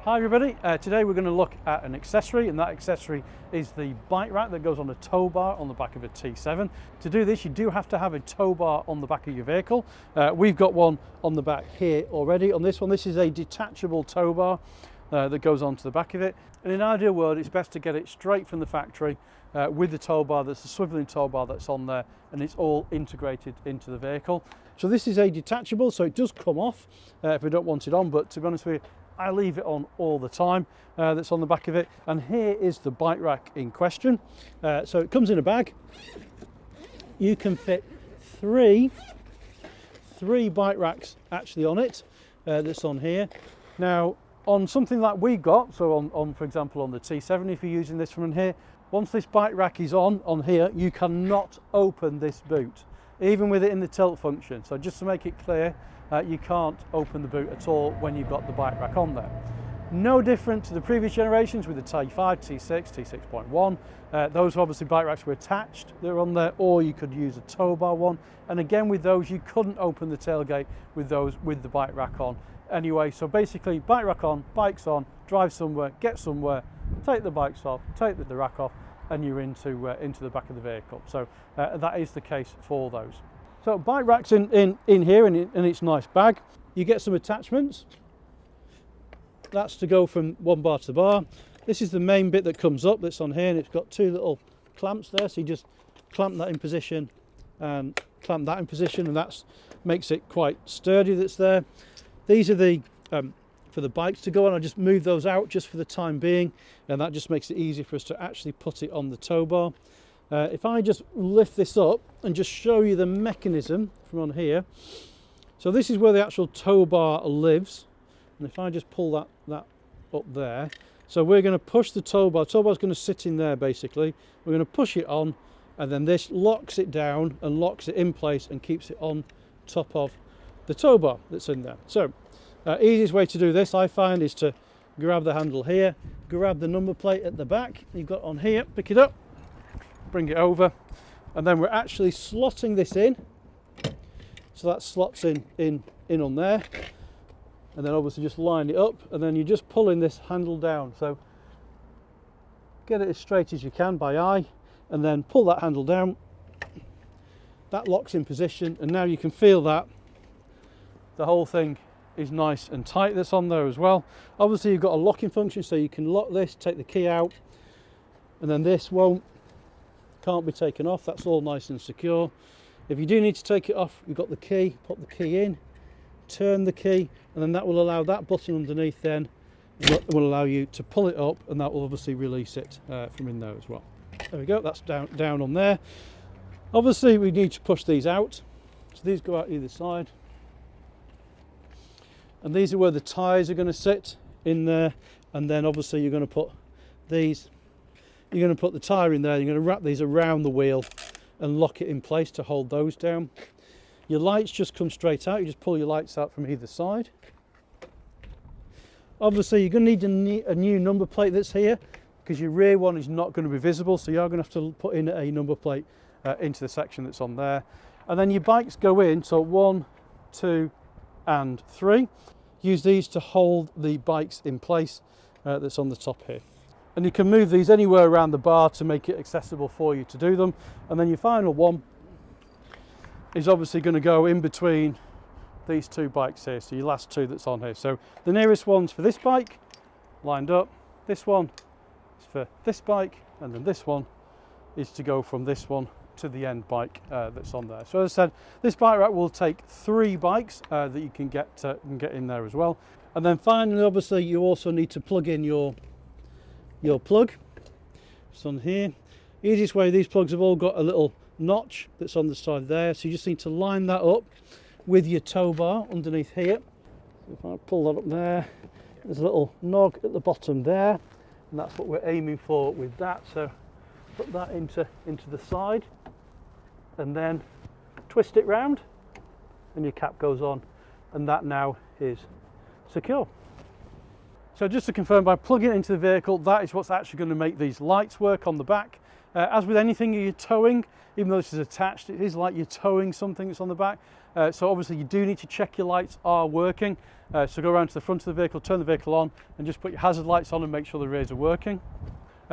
Hi everybody, today we're going to look at an accessory, and that accessory is the bike rack that goes on a tow bar on the back of a T7. To do this you do have to have a tow bar on the back of your vehicle. We've got one on the back here already on this one. This is a detachable tow bar that goes onto the back of it. In an ideal world it's best to get it straight from the factory with the tow bar. That's a swiveling tow bar that's on there, and it's all integrated into the vehicle. So this is a detachable, so it does come off if we don't want it on, but to be honest with you, I leave it on all the time. That's on the back of it. And here is the bike rack in question. So it comes in a bag. You can fit three bike racks actually on it. That's on here. Now on something like we've got, so on for example on the T7, if you're using this from here, once this bike rack is on here, you cannot open this boot, even with it in the tilt function. So just to make it clear, you can't open the boot at all when you've got the bike rack on there. No different to the previous generations with the T5, T6, T6.1. Those obviously bike racks were attached, they're on there, or you could use a tow bar one. And again with those, you couldn't open the tailgate with those with the bike rack on. Anyway, so basically bike rack on, bikes on, drive somewhere, get somewhere, take the bikes off, take the rack off, and you're into the back of the vehicle. So that is the case for those. So bike racks in here in its nice bag. You get some attachments. That's to go from one bar to the bar. This is the main bit that comes up that's on here, and it's got two little clamps there. So you just clamp that in position and clamp that in position, and that makes it quite sturdy that's there. These are the for the bikes to go on. I just move those out just for the time being, and that just makes it easy for us to actually put it on the tow bar. If I just lift this up and just show you the mechanism from on here. So this is where the actual tow bar lives, and if I just pull that up there, so we're going to push the tow bar. The tow bar is going to sit in there basically. We're going to push it on, and then this locks it down and locks it in place and keeps it on top of the tow bar that's in there. So easiest way to do this I find is to grab the handle here, grab the number plate at the back you've got on here, pick it up, bring it over, and then we're actually slotting this in. So that slots in on there, and then obviously just line it up, and then you're just pulling this handle down. So get it as straight as you can by eye, and then pull that handle down. That locks in position, and now you can feel that the whole thing is nice and tight that's on there as well. Obviously you've got a locking function, so you can lock this, take the key out, and then this can't be taken off. That's all nice and secure. If you do need to take it off, you've got the key, pop the key in, turn the key, and then that will allow that button underneath then will allow you to pull it up, and that will obviously release it from in there as well. There we go, that's down on there. Obviously we need to push these out, so these go out either side, and these are where the tyres are going to sit in there. And then obviously you're going to put these, you're going to put the tyre in there, you're going to wrap these around the wheel and lock it in place to hold those down. Your lights just come straight out, you just pull your lights out from either side. Obviously you're going to need a new number plate that's here, because your rear one is not going to be visible, so you're going to have to put in a number plate into the section that's on there. And then your bikes go in, so 1, 2 and 3. Use these to hold the bikes in place that's on the top here. And you can move these anywhere around the bar to make it accessible for you to do them. And then your final one is obviously going to go in between these two bikes here, so your last two that's on here. So the nearest one's for this bike, lined up. This one is for this bike, and then this one is to go from this one to the end bike that's on there. So as I said, this bike rack will take 3 bikes that you can get in there as well. And then finally, obviously, you also need to plug in your plug. It's on here. Easiest way, these plugs have all got a little notch that's on the side there, so you just need to line that up with your tow bar underneath here. So if I pull that up there, there's a little nog at the bottom there, and that's what we're aiming for with that. So put that into the side, and then twist it round, and your cap goes on, and that now is secure. So just to confirm, by plugging it into the vehicle, that is what's actually going to make these lights work on the back. As with anything you're towing, even though this is attached, it is like you're towing something that's on the back. So obviously you do need to check your lights are working. So go around to the front of the vehicle, turn the vehicle on, and just put your hazard lights on and make sure the rears are working.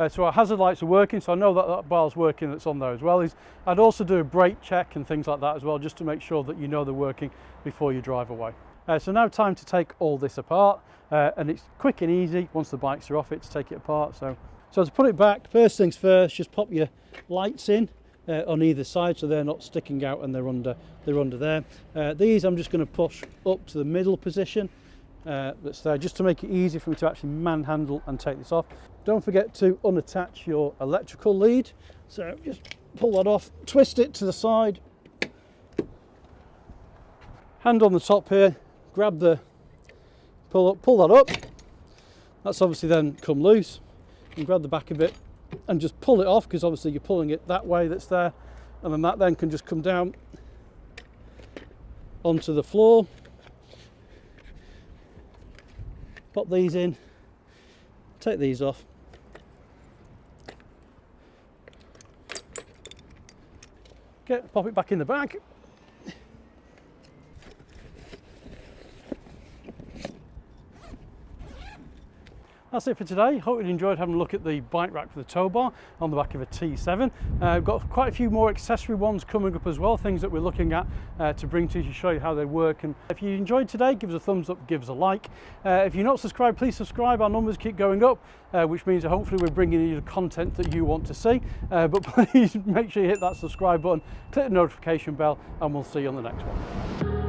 So our hazard lights are working, so I know that that bar's working that's on there as well. I'd also do a brake check and things like that as well, just to make sure that you know they're working before you drive away. So now time to take all this apart, and it's quick and easy once the bikes are off it to take it apart. So to put it back, first things first, just pop your lights in on either side so they're not sticking out and they're under there. These I'm just going to push up to the middle position that's there, just to make it easy for me to actually manhandle and take this off. Don't forget to unattach your electrical lead, so just pull that off, twist it to the side, hand on the top here, grab the pull that up. That's obviously then come loose, and grab the back of it and just pull it off, because obviously you're pulling it that way, that's there, and then that then can just come down onto the floor. Pop these in, take these off, pop it back in the bag. That's it for today. Hope you enjoyed having a look at the bike rack for the tow bar on the back of a T7. We've got quite a few more accessory ones coming up as well, things that we're looking at to bring to you to show you how they work. And if you enjoyed today, give us a thumbs up, give us a like. If you're not subscribed, please subscribe. Our numbers keep going up, which means that hopefully we're bringing you the content that you want to see. But please make sure you hit that subscribe button, click the notification bell, and we'll see you on the next one.